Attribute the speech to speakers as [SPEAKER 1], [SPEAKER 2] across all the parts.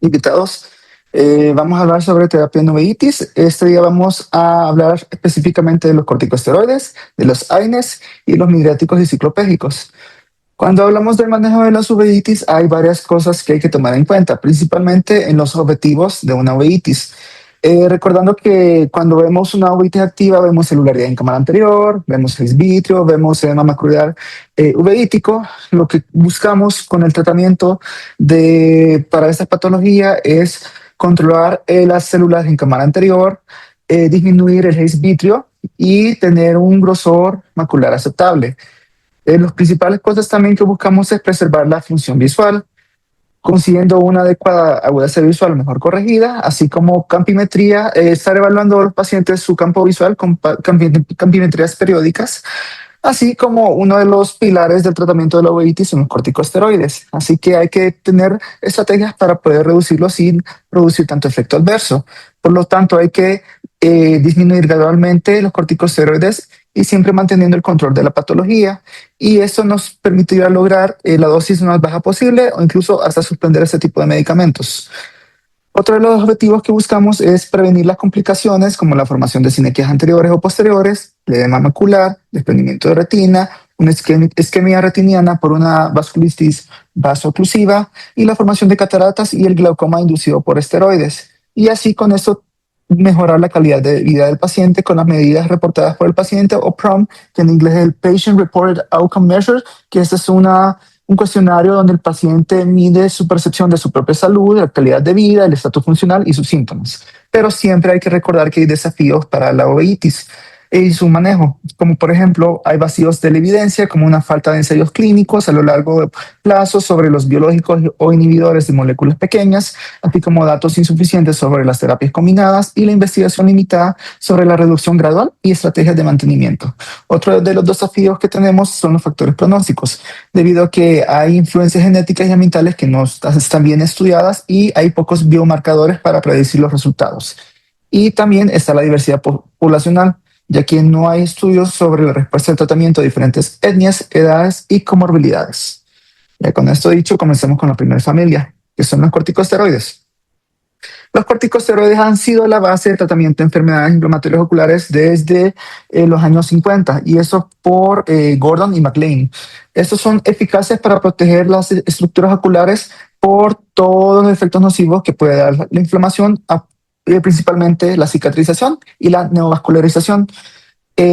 [SPEAKER 1] invitados. Vamos a hablar sobre terapia en uveitis. Este día vamos a hablar específicamente de los corticosteroides, de los AINES y los midriáticos y ciclopédicos. Cuando hablamos del manejo de las uveitis, hay varias cosas que hay que tomar en cuenta, principalmente en los objetivos de una uveitis. Recordando que cuando vemos una uveitis activa, vemos celularidad en cámara anterior, vemos vitrio, vemos edema macular uveítico. Lo que buscamos con el tratamiento para esta patología es controlar las células en cámara anterior, disminuir el vitrio y tener un grosor macular aceptable. Las principales cosas también que buscamos es preservar la función visual, consiguiendo una adecuada agudeza visual mejor corregida, así como campimetría, estar evaluando a los pacientes su campo visual con campimetrías periódicas, así como uno de los pilares del tratamiento de la uveitis son los corticosteroides. Así que hay que tener estrategias para poder reducirlos sin producir tanto efecto adverso. Por lo tanto, hay que disminuir gradualmente los corticosteroides y siempre manteniendo el control de la patología. Y eso nos permitirá lograr la dosis más baja posible o incluso hasta suspender este tipo de medicamentos. Otro de los objetivos que buscamos es prevenir las complicaciones como la formación de sinequias anteriores o posteriores, el edema macular, desprendimiento de retina, una isquemia retiniana por una vasculitis vasooclusiva y la formación de cataratas y el glaucoma inducido por esteroides. Y así con esto mejorar la calidad de vida del paciente con las medidas reportadas por el paciente o PROM, que en inglés es el Patient Reported Outcome Measure, que este es un cuestionario donde el paciente mide su percepción de su propia salud, la calidad de vida, el estatus funcional y sus síntomas. Pero siempre hay que recordar que hay desafíos para la uveitis y su manejo, como por ejemplo hay vacíos de la evidencia, como una falta de ensayos clínicos a lo largo de plazo sobre los biológicos o inhibidores de moléculas pequeñas, así como datos insuficientes sobre las terapias combinadas y la investigación limitada sobre la reducción gradual y estrategias de mantenimiento. Otro de los desafíos que tenemos son los factores pronósticos, debido a que hay influencias genéticas y ambientales que no están bien estudiadas y hay pocos biomarcadores para predecir los resultados. Y también está la diversidad poblacional, ya que no hay estudios sobre la respuesta al tratamiento de diferentes etnias, edades y comorbilidades. Ya con esto dicho, comencemos con la primera familia, que son los corticosteroides. Los corticosteroides han sido la base de tratamiento de enfermedades inflamatorias oculares desde los años 50, y eso por Gordon y MacLean. Estos son eficaces para proteger las estructuras oculares por todos los efectos nocivos que puede dar la inflamación, principalmente la cicatrización y la neovascularización.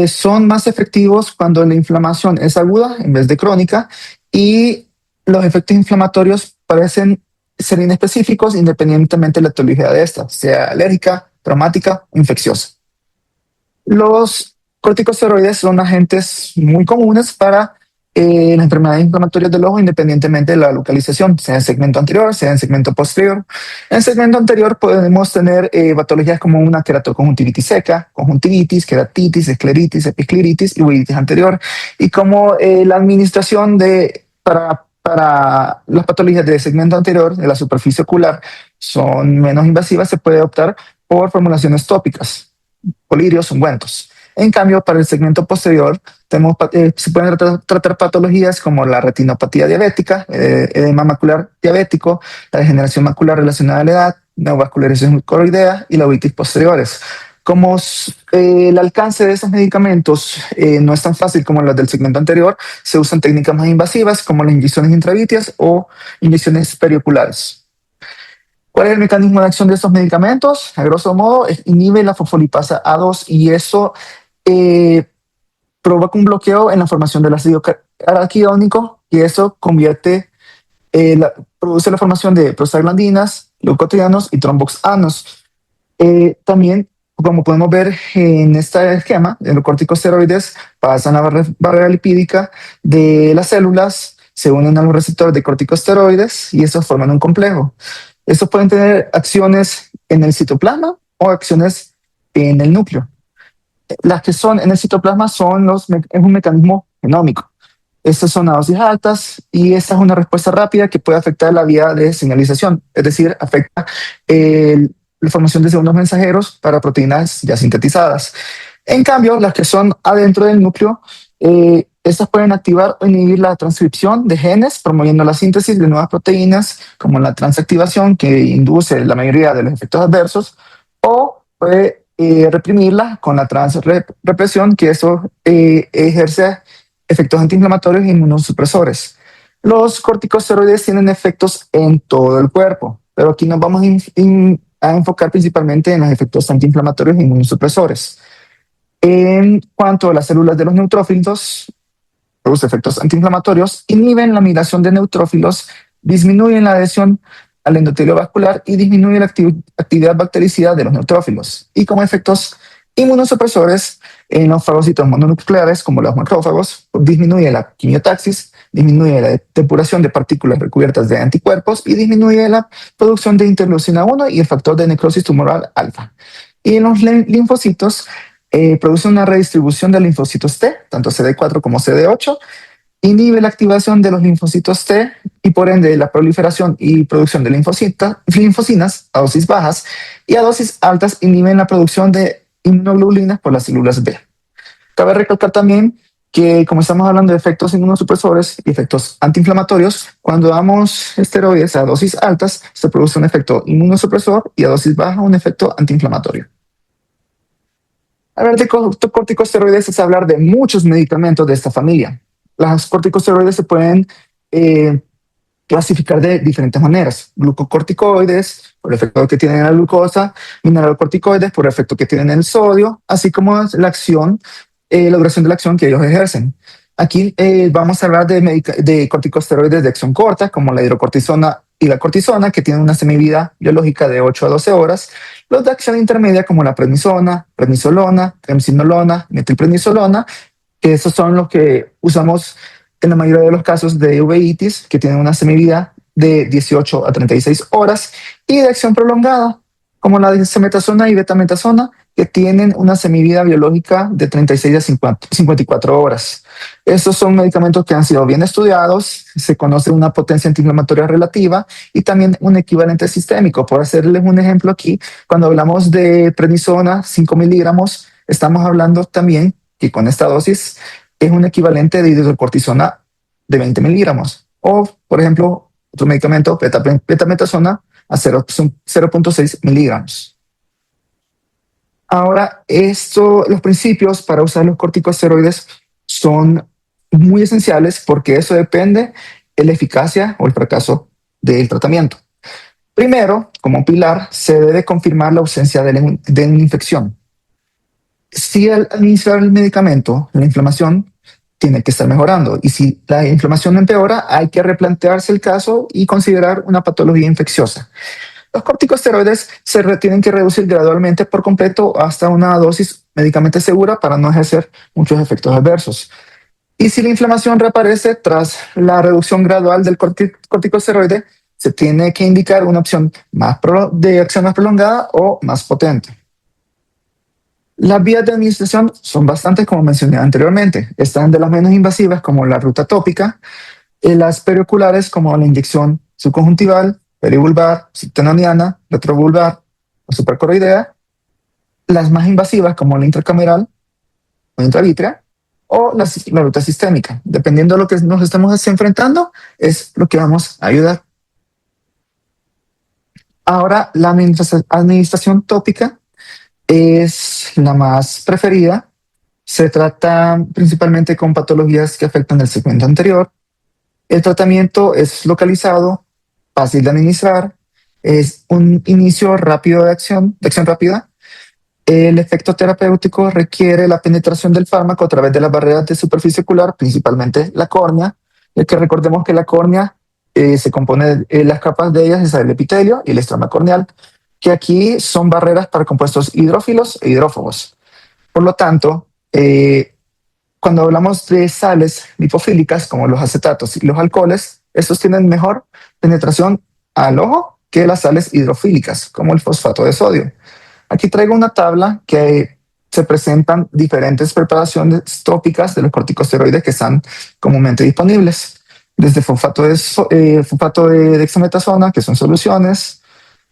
[SPEAKER 1] Son más efectivos cuando la inflamación es aguda en vez de crónica, y los efectos inflamatorios parecen ser inespecíficos independientemente de la etiología de esta, sea alérgica, traumática o infecciosa. Los corticosteroides son agentes muy comunes para las enfermedades inflamatorias del ojo, independientemente de la localización, sea en segmento anterior, sea en segmento posterior. En segmento anterior podemos tener patologías como una queratoconjuntivitis seca, conjuntivitis, queratitis, escleritis, episcleritis y uveitis anterior. Y como la administración para las patologías de segmento anterior de la superficie ocular son menos invasivas, se puede optar por formulaciones tópicas, colirios, ungüentos. En cambio, para el segmento posterior, se pueden tratar patologías como la retinopatía diabética, edema macular diabético, la degeneración macular relacionada a la edad, neovascularización coroidea y la uveitis posteriores. Como el alcance de esos medicamentos no es tan fácil como los del segmento anterior, se usan técnicas más invasivas como las inyecciones intravítreas o inyecciones perioculares. ¿Cuál es el mecanismo de acción de estos medicamentos? A grosso modo, inhibe la fosfolipasa A2, y eso provoca un bloqueo en la formación del ácido araquidónico, y eso produce la formación de prostaglandinas, leucotrienos y tromboxanos. También, como podemos ver en este esquema, los corticosteroides pasan la barrera lipídica de las células, se unen a los receptores de corticosteroides y estos forman un complejo. Estos pueden tener acciones en el citoplasma o acciones en el núcleo. Las que son en el citoplasma es un mecanismo genómico. Estas son a dosis altas y esta es una respuesta rápida que puede afectar la vía de señalización, es decir, afecta la formación de segundos mensajeros para proteínas ya sintetizadas. En cambio, las que son adentro del núcleo Estas pueden activar o inhibir la transcripción de genes, promoviendo la síntesis de nuevas proteínas, como la transactivación, que induce la mayoría de los efectos adversos, o puede reprimirla con la transrepresión, que eso ejerce efectos antiinflamatorios e inmunosupresores. Los corticosteroides tienen efectos en todo el cuerpo, pero aquí nos vamos a enfocar principalmente en los efectos antiinflamatorios e inmunosupresores. En cuanto a las células de los neutrófilos, los efectos antiinflamatorios inhiben la migración de neutrófilos, disminuyen la adhesión al endotelio vascular y disminuyen la actividad bactericida de los neutrófilos. Y como efectos inmunosupresores, en los fagocitos mononucleares, como los macrófagos, disminuye la quimiotaxis, disminuye la depuración de partículas recubiertas de anticuerpos y disminuye la producción de interleucina 1 y el factor de necrosis tumoral alfa. Y en los linfocitos, produce una redistribución de linfocitos T, tanto CD4 como CD8, inhibe la activación de los linfocitos T y por ende la proliferación y producción de linfocinas a dosis bajas, y a dosis altas inhiben la producción de inmunoglobulinas por las células B. Cabe recalcar también que, como estamos hablando de efectos inmunosupresores y efectos antiinflamatorios, cuando damos esteroides a dosis altas se produce un efecto inmunosupresor y a dosis baja un efecto antiinflamatorio. Hablar de corticosteroides es hablar de muchos medicamentos de esta familia. Los corticosteroides se pueden clasificar de diferentes maneras. Glucocorticoides, por el efecto que tienen en la glucosa; mineralocorticoides, por el efecto que tienen en el sodio, así como la acción, la duración de la acción que ellos ejercen. Aquí vamos a hablar de corticosteroides de acción corta, como la hidrocortisona y la cortisona, que tienen una semivida biológica de 8 a 12 horas. Los de acción intermedia, como la prednisona, prednisolona, triamcinolona, metilprednisolona, que esos son los que usamos en la mayoría de los casos de uveitis, que tienen una semivida de 18 a 36 horas, y de acción prolongada, como la dexametasona y betametasona, que tienen una semivida biológica de 36 a 54 horas. Estos son medicamentos que han sido bien estudiados, se conoce una potencia antiinflamatoria relativa y también un equivalente sistémico. Por hacerles un ejemplo aquí, cuando hablamos de prednisona, 5 miligramos, estamos hablando también que con esta dosis es un equivalente de hidrocortisona de 20 miligramos. O, por ejemplo, otro medicamento, betametasona, a 0.6 miligramos. Ahora, los principios para usar los corticosteroides son muy esenciales porque eso depende de la eficacia o el fracaso del tratamiento. Primero, como pilar, se debe confirmar la ausencia de una infección. Si al administrar el medicamento, la inflamación tiene que estar mejorando, y si la inflamación empeora, hay que replantearse el caso y considerar una patología infecciosa. Los corticosteroides tienen que reducir gradualmente por completo hasta una dosis médicamente segura para no ejercer muchos efectos adversos. Y si la inflamación reaparece tras la reducción gradual del corticosteroide, se tiene que indicar una opción de acción más prolongada o más potente. Las vías de administración son bastantes, como mencioné anteriormente. Están de las menos invasivas, como la ruta tópica, las perioculares, como la inyección subconjuntival, perivulvar, subtenoniana, retrovulvar o supracoroidea; las más invasivas, como la intracameral o intravítrea; o la ruta sistémica. Dependiendo de lo que nos estemos enfrentando, es lo que vamos a ayudar. Ahora, la administración tópica es la más preferida. Se trata principalmente con patologías que afectan el segmento anterior. El tratamiento es localizado, fácil de administrar, es un inicio rápido de acción rápida. El efecto terapéutico requiere la penetración del fármaco a través de las barreras de superficie ocular, principalmente la córnea, ya que recordemos que la córnea se compone de las capas de ellas, es el epitelio y el estroma corneal, que aquí son barreras para compuestos hidrófilos e hidrófobos. Por lo tanto, cuando hablamos de sales lipofílicas, como los acetatos y los alcoholes, estos tienen mejor penetración al ojo que las sales hidrofílicas, como el fosfato de sodio. Aquí traigo una tabla que se presentan diferentes preparaciones tópicas de los corticosteroides que están comúnmente disponibles, desde fosfato de dexametasona, que son soluciones;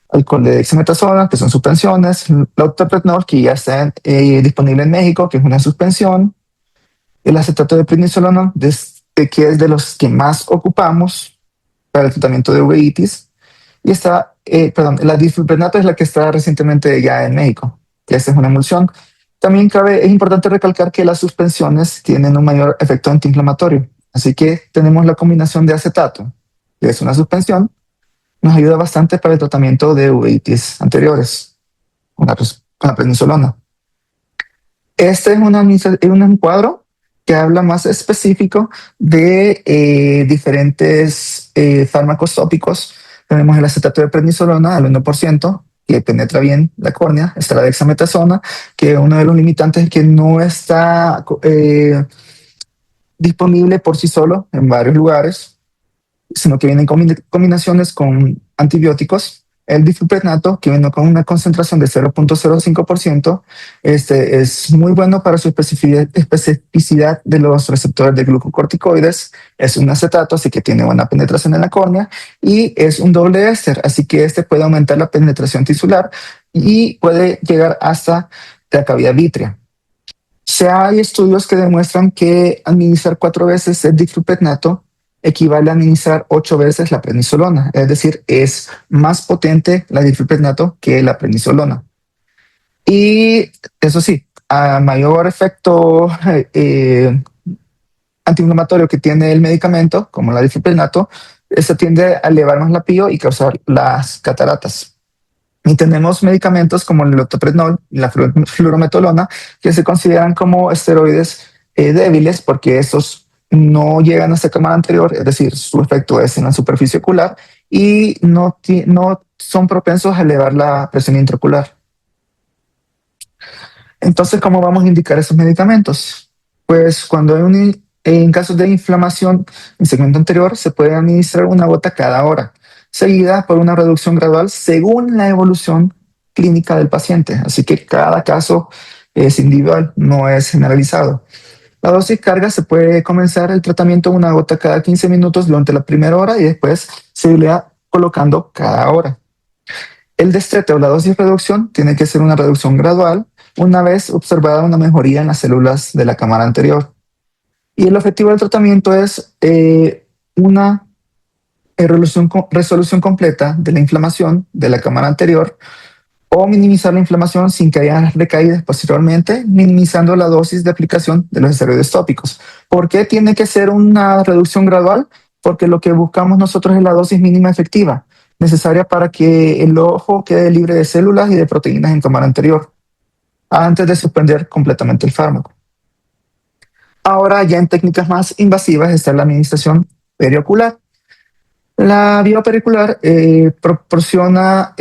[SPEAKER 1] alcohol de dexametasona, que son suspensiones; lautoprednol, que ya está disponible en México, que es una suspensión; El acetato de prednisolona, que es de los que más ocupamos para el tratamiento de uveitis, y la difluprednato es la que está recientemente ya en México, que esta es una emulsión. También es importante recalcar que las suspensiones tienen un mayor efecto antiinflamatorio, así que tenemos la combinación de acetato, que es una suspensión, nos ayuda bastante para el tratamiento de uveitis anteriores, con la prednisolona. Este es un cuadro que habla más específico de diferentes fármacos tópicos. Tenemos el acetato de prednisolona al 1%, que penetra bien la córnea. Está la dexametasona, que uno de los limitantes es que no está disponible por sí solo en varios lugares, sino que vienen combinaciones con antibióticos. El difluprednato, que viene con una concentración de 0.05%, es muy bueno para su especificidad de los receptores de glucocorticoides. Es un acetato, así que tiene buena penetración en la córnea, y es un doble éster, así que puede aumentar la penetración tisular y puede llegar hasta la cavidad vítrea. Hay estudios que demuestran que administrar 4 veces el difluprednato equivale a administrar 8 veces la prednisolona, es decir, es más potente la difluprednato que la prednisolona. Y eso sí, a mayor efecto antiinflamatorio que tiene el medicamento, como la difluprednato, eso tiende a elevar más la PIO y causar las cataratas. Y tenemos medicamentos como el loteprednol y la fluorometolona, que se consideran como esteroides débiles porque estos no llegan hasta la cámara anterior, es decir, su efecto es en la superficie ocular y no son propensos a elevar la presión intraocular. Entonces, ¿cómo vamos a indicar esos medicamentos? Pues cuando en casos de inflamación en segmento anterior, se puede administrar una gota cada hora, seguida por una reducción gradual según la evolución clínica del paciente. Así que cada caso es individual, no es generalizado. La dosis carga se puede comenzar el tratamiento una gota cada 15 minutos durante la primera hora y después se le va colocando cada hora. El destete o la dosis reducción tiene que ser una reducción gradual una vez observada una mejoría en las células de la cámara anterior. Y el objetivo del tratamiento es una resolución completa de la inflamación de la cámara anterior o minimizar la inflamación sin que haya recaídas posteriormente, minimizando la dosis de aplicación de los esteroides tópicos. ¿Por qué tiene que ser una reducción gradual? Porque lo que buscamos nosotros es la dosis mínima efectiva, necesaria para que el ojo quede libre de células y de proteínas en cámara anterior, antes de suspender completamente el fármaco. Ahora, ya en técnicas más invasivas está la administración periocular. La vía pericular proporciona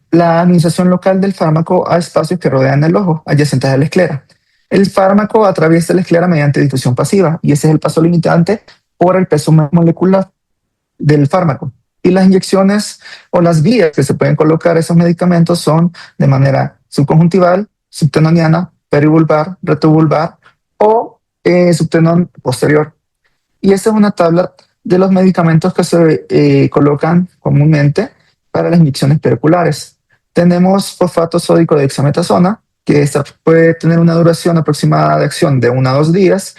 [SPEAKER 1] la administración local del fármaco a espacios que rodean el ojo, adyacentes a la esclera. El fármaco atraviesa la esclera mediante difusión pasiva y ese es el paso limitante por el peso molecular del fármaco. Y las inyecciones o las vías que se pueden colocar esos medicamentos son de manera subconjuntival, subtenoniana, perivulvar, retovulvar o subtenon posterior. Y esta es una tabla de los medicamentos que se colocan comúnmente para las inyecciones periculares. Tenemos fosfato sódico de dexametasona, que esta puede tener una duración aproximada de acción de 1 a 2 días.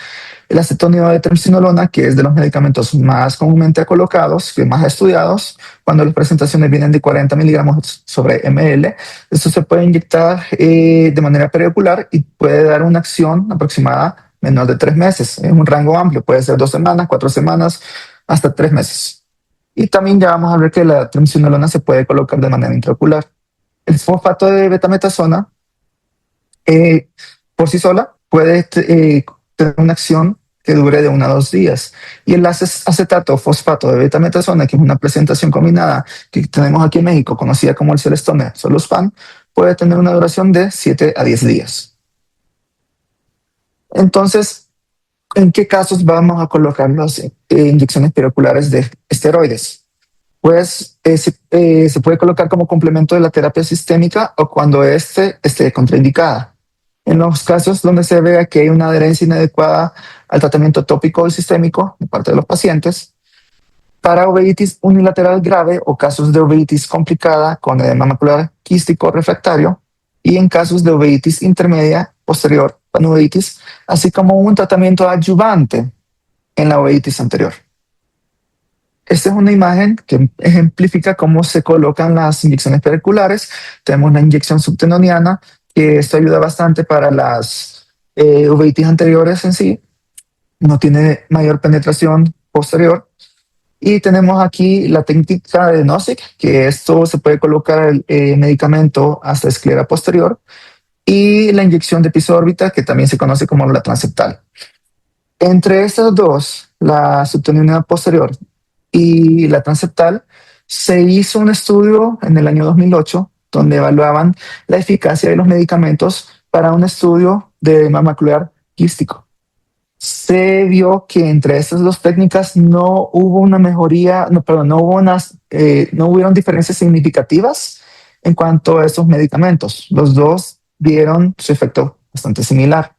[SPEAKER 1] El acetonio de triamcinolona, que es de los medicamentos más comúnmente colocados, que más estudiados, cuando las presentaciones vienen de 40 miligramos sobre ml, esto se puede inyectar de manera periocular y puede dar una acción aproximada menor de 3 meses. Es un rango amplio, puede ser 2 semanas, 4 semanas, hasta 3 meses. Y también ya vamos a ver que la triamcinolona se puede colocar de manera intraocular. El fosfato de betametasona por sí sola puede tener una acción que dure de 1 a 2 días. Y el acetato fosfato de betametasona, que es una presentación combinada que tenemos aquí en México, conocida como el Celestone Soluspan, puede tener una duración de 7 a 10 días. Entonces, ¿en qué casos vamos a colocar las inyecciones periculares de esteroides? Pues se puede colocar como complemento de la terapia sistémica o cuando esté contraindicada. En los casos donde se vea que hay una adherencia inadecuada al tratamiento tópico o sistémico de parte de los pacientes, para uveitis unilateral grave o casos de uveitis complicada con edema macular quístico refractario, y en casos de uveitis intermedia posterior para uveitis, así como un tratamiento adyuvante en la uveitis anterior. Esta es una imagen que ejemplifica cómo se colocan las inyecciones periculares. Tenemos la inyección subtenoniana, que esto ayuda bastante para las uveitis anteriores en sí. No tiene mayor penetración posterior. Y tenemos aquí la técnica de Nozick, que esto se puede colocar el medicamento hasta esclera posterior, y la inyección de piso órbita, que también se conoce como la transeptal. Entre estas dos, la subtenoniana posterior y la transeptal, se hizo un estudio en el año 2008 donde evaluaban la eficacia de los medicamentos para un estudio de edema macular quístico. Se vio que entre estas dos técnicas no hubo una mejoría, no, perdón, no hubieron diferencias significativas en cuanto a estos medicamentos. Los dos dieron su efecto bastante similar.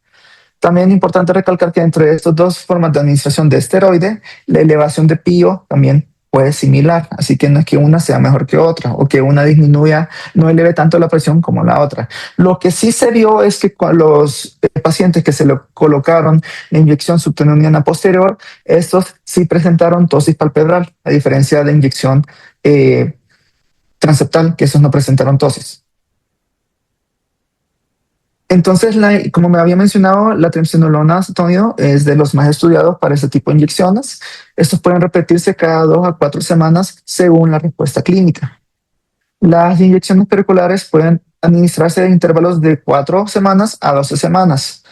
[SPEAKER 1] También es importante recalcar que entre estas dos formas de administración de esteroide, la elevación de PIO también puede similar, así que no es que una sea mejor que otra o que una disminuya, no eleve tanto la presión como la otra. Lo que sí se vio es que con los pacientes que se le colocaron la inyección subtenoniana posterior, estos sí presentaron tosis palpebral, a diferencia de la inyección transeptal, que esos no presentaron tosis. Entonces, como me había mencionado, la triamcinolona acetonio es de los más estudiados para este tipo de inyecciones. Estos pueden repetirse cada 2 a 4 semanas según la respuesta clínica. Las inyecciones periculares pueden administrarse en intervalos de 4 semanas a 12 semanas.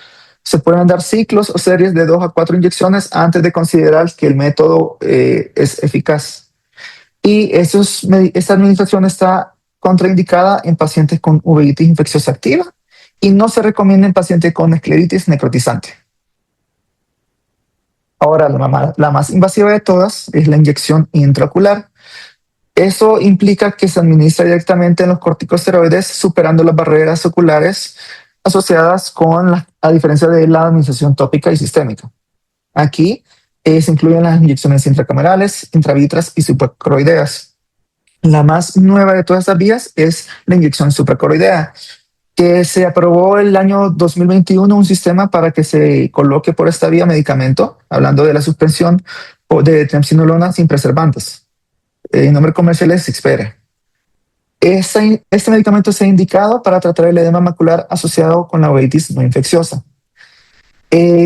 [SPEAKER 1] Se pueden dar ciclos o series de 2 a 4 inyecciones antes de considerar que el método es eficaz. Y esta administración está contraindicada en pacientes con uveitis infecciosa activa y no se recomienda en pacientes con escleritis necrotizante. Ahora, la más invasiva de todas es la inyección intraocular. Eso implica que se administra directamente en los corticosteroides, superando las barreras oculares asociadas a diferencia de la administración tópica y sistémica. Aquí se incluyen las inyecciones intracamerales, intravitreas y supracoroideas. La más nueva de todas estas vías es la inyección supracoroidea, que se aprobó el año 2021 un sistema para que se coloque por esta vía medicamento, hablando de la suspensión de triamcinolona sin preservantes. El nombre comercial es Xpere. Este medicamento se ha indicado para tratar el edema macular asociado con la uveitis no infecciosa.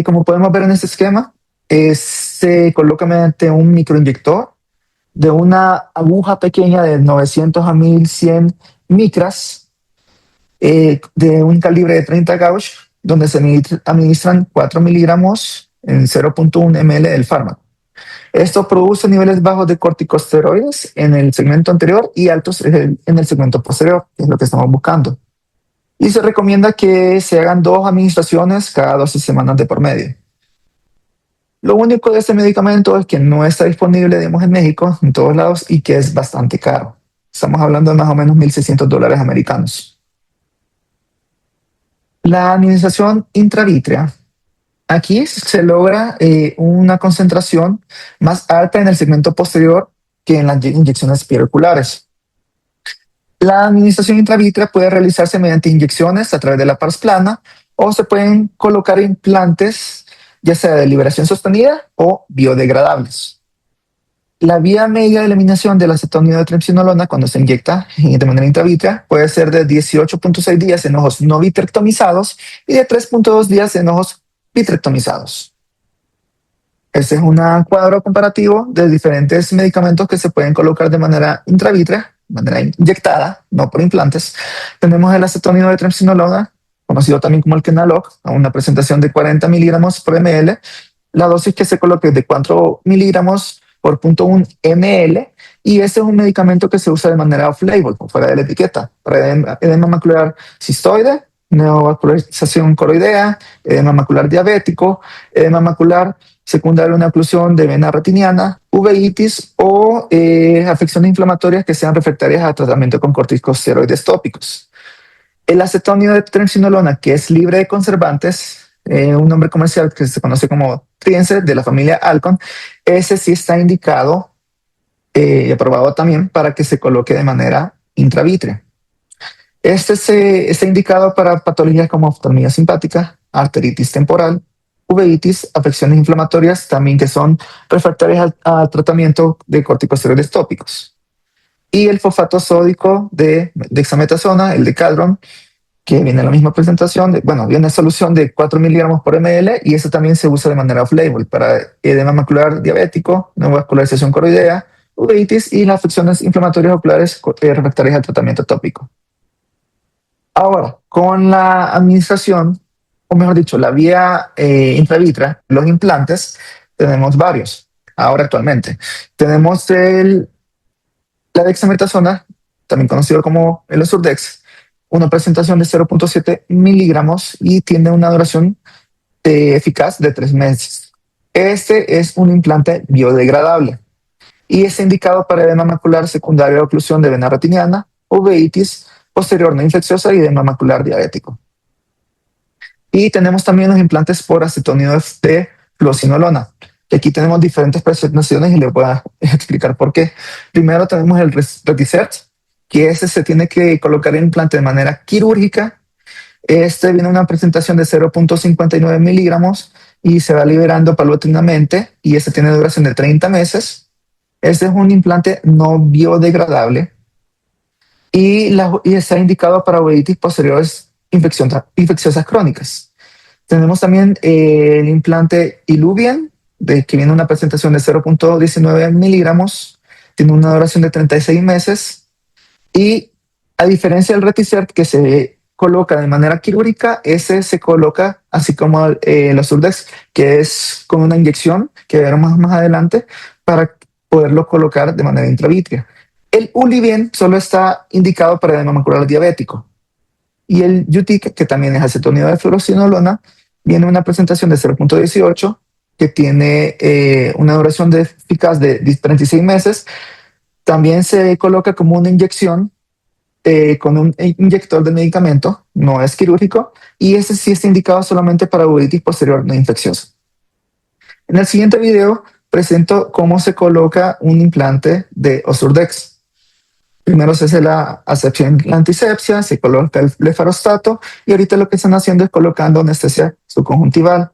[SPEAKER 1] Como podemos ver en este esquema, se coloca mediante un microinyector de una aguja pequeña de 900 a 1100 micras, de un calibre de 30 gauge, donde se administran 4 miligramos en 0.1 ml del fármaco. Esto produce niveles bajos de corticosteroides en el segmento anterior y altos en el segmento posterior, que es lo que estamos buscando. Y se recomienda que se hagan 2 administraciones cada 12 semanas de por medio. Lo único de este medicamento es que no está disponible, digamos, en México, en todos lados, y que es bastante caro. Estamos hablando de más o menos $1,600 americanos. La administración intravítrea. Aquí se logra una concentración más alta en el segmento posterior que en las inyecciones periculares. La administración intravítrea puede realizarse mediante inyecciones a través de la pars plana o se pueden colocar implantes, ya sea de liberación sostenida o biodegradables. La vía media de eliminación de la acetonio de triamcinolona cuando se inyecta de manera intravítrea puede ser de 18.6 días en ojos no vitrectomizados y de 3.2 días en ojos vitrectomizados. Este es un cuadro comparativo de diferentes medicamentos que se pueden colocar de manera intravítrea, de manera inyectada, no por implantes. Tenemos el acetonio de triamcinolona, conocido también como el Kenalog, a una presentación de 40 miligramos por ml. La dosis que se coloque es de 4 miligramos por 0.1 ml, y este es un medicamento que se usa de manera off-label, fuera de la etiqueta, para edema macular cistoide, neovascularización coroidea, edema macular diabético, edema macular secundario a una oclusión de vena retiniana, uveitis o afecciones inflamatorias que sean refractarias a tratamiento con corticosteroides tópicos. El acetonio de triamcinolona, que es libre de conservantes, un nombre comercial que se conoce como Trience, de la familia Alcon, ese sí está indicado y aprobado también para que se coloque de manera intravítrea. Está indicado para patologías como oftalmía simpática, arteritis temporal, uveitis, afecciones inflamatorias también que son refractarias al tratamiento de corticosteroides tópicos. Y el fosfato sódico de dexametasona, el decadron, que viene en la misma presentación, bueno, viene en solución de 4 miligramos por ml y eso también se usa de manera off-label para edema macular diabético, neovascularización coroidea, uveitis y las afecciones inflamatorias oculares refractarias al tratamiento tópico. Ahora, con la administración, o mejor dicho, la vía intravitrea, los implantes, tenemos varios. Ahora actualmente tenemos la dexametasona, también conocido como el Osurdex, una presentación de 0.7 miligramos y tiene una duración eficaz de 3 meses. Este es un implante biodegradable y es indicado para edema macular secundario de oclusión de vena retiniana, uveitis posterior no infecciosa y edema macular diabético. Y tenemos también los implantes por acetonio de fluocinolona. Y aquí tenemos diferentes presentaciones y les voy a explicar por qué. Primero tenemos el Retisert, que ese se tiene que colocar el implante de manera quirúrgica. Este viene en una presentación de 0.59 miligramos y se va liberando paulatinamente y este tiene duración de 30 meses. Este es un implante no biodegradable y está indicado para uveitis posteriores infecciosas crónicas. Tenemos también el implante Iluvien, que viene en una presentación de 0.19 miligramos, tiene una duración de 36 meses y a diferencia del Retisert que se coloca de manera quirúrgica, ese se coloca así como los Surdex, que es con una inyección que veremos más adelante para poderlo colocar de manera intravítrea. El Ulivien solo está indicado para edema macular diabético. Y el UTIC, que también es acetonio de fluocinolona, viene una presentación de 0.18, que tiene una duración de eficaz de 36 meses. También se coloca como una inyección con un inyector de medicamento, no es quirúrgico, y ese sí está indicado solamente para uveitis posterior no infecciosa. En el siguiente video presento cómo se coloca un implante de Osurdex. Primero se hace la asepsia y la antisepsia, se coloca el blefarostato y ahorita lo que están haciendo es colocando anestesia subconjuntival.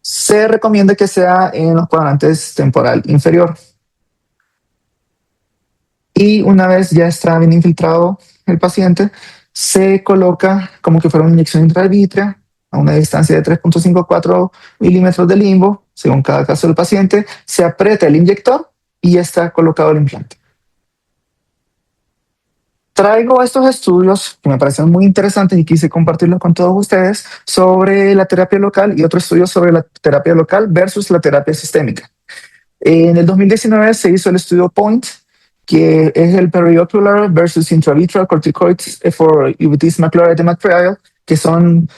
[SPEAKER 1] Se recomienda que sea en los cuadrantes temporal inferior. Y una vez ya está bien infiltrado el paciente, se coloca como que fuera una inyección intravítrea a una distancia de 3.54 milímetros de limbo, según cada caso del paciente, se aprieta el inyector y ya está colocado el implante. Traigo estos estudios que me parecen muy interesantes y quise compartirlos con todos ustedes sobre la terapia local y otro estudio sobre la terapia local versus la terapia sistémica. En el 2019 se hizo el estudio POINT, que es el periocular versus intravitreal corticoids for uveitis macular edema trial, que son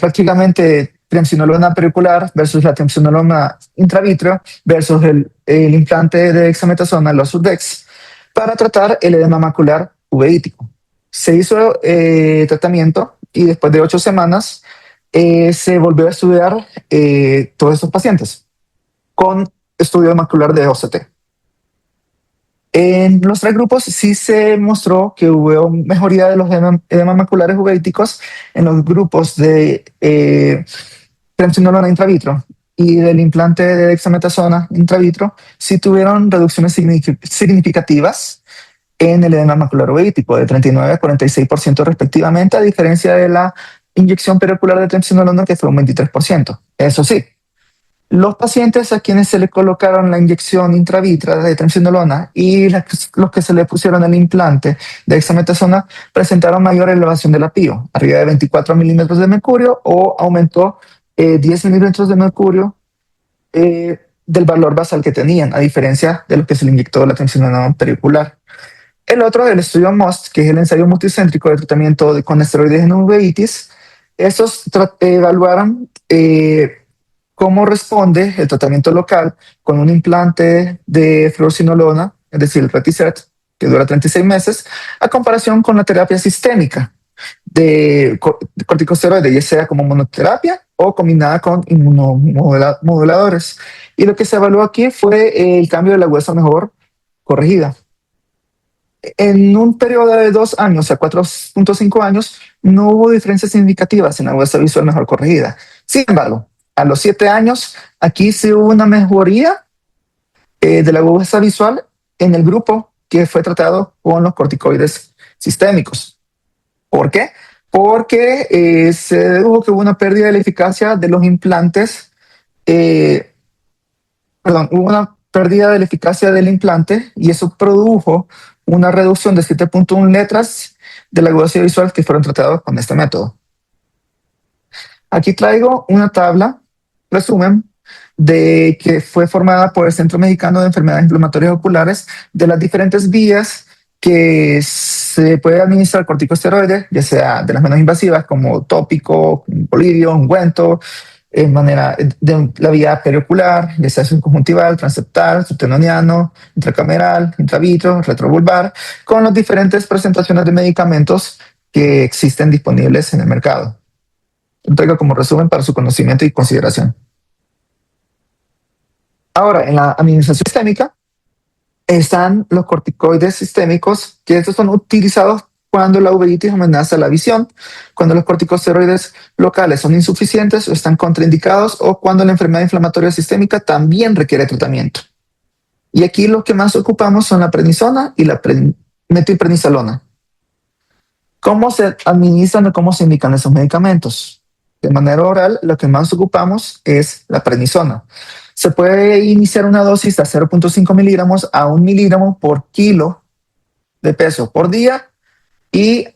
[SPEAKER 1] prácticamente triamcinolona periocular versus la triamcinolona intravitrea versus el implante de dexametasona, los Surdex, para tratar el edema macular uveítico. Se hizo tratamiento y después de 8 semanas se volvió a estudiar todos estos pacientes con estudio macular de OCT. En los 3 grupos sí se mostró que hubo mejoría de los edemas maculares uveíticos en los grupos de triamcinolona intravitro y del implante de dexametasona intravitro, sí tuvieron reducciones significativas en el edema macular uveítico de 39 a 46% respectivamente, a diferencia de la inyección periocular de triamcinolona que fue un 23%. Eso sí, los pacientes a quienes se le colocaron la inyección intravítrea de triamcinolona y los que se le pusieron el implante de dexametasona presentaron mayor elevación de la PIO, arriba de 24 milímetros de mercurio o aumentó 10 milímetros de mercurio del valor basal que tenían, a diferencia de lo que se le inyectó la triamcinolona periocular. El otro del estudio MOST, que es el ensayo multicéntrico de tratamiento con esteroides en uveitis, estos evaluaron cómo responde el tratamiento local con un implante de fluocinolona, es decir, el Retisert, que dura 36 meses, a comparación con la terapia sistémica de corticosteroides, ya sea como monoterapia o combinada con inmunomoduladores. Y lo que se evaluó aquí fue el cambio de la huesa mejor corregida. En un periodo de 2 años a 4,5 años, no hubo diferencias significativas en la agudeza visual mejor corregida. Sin embargo, a los 7 años, aquí sí hubo una mejoría de la agudeza visual en el grupo que fue tratado con los corticoides sistémicos. ¿Por qué? Porque se dedujo que hubo una pérdida de la eficacia de los implantes, eh, perdón, hubo una pérdida de la eficacia del implante y eso produjo una reducción de 7,1 letras de la agudeza visual que fueron tratados con este método. Aquí traigo una tabla, resumen, de que fue formada por el Centro Mexicano de Enfermedades Inflamatorias Oculares de las diferentes vías que se puede administrar corticosteroides, ya sea de las menos invasivas como tópico, polidio, ungüento, en manera de la vía periocular, ya sea subconjuntival, transeptal, subtenoniano, intracameral, intravitro, retrovulvar, con las diferentes presentaciones de medicamentos que existen disponibles en el mercado. Lo traigo como resumen para su conocimiento y consideración. Ahora, en la administración sistémica están los corticoides sistémicos, que estos son utilizados cuando la uveitis amenaza la visión, cuando los corticosteroides locales son insuficientes o están contraindicados, o cuando la enfermedad inflamatoria sistémica también requiere tratamiento. Y aquí lo que más ocupamos son la prednisona y la metilprednisolona. ¿Cómo se administran o cómo se indican esos medicamentos? De manera oral, lo que más ocupamos es la prednisona. Se puede iniciar una dosis de 0,5 miligramos a 1 miligramo por kilo de peso por día y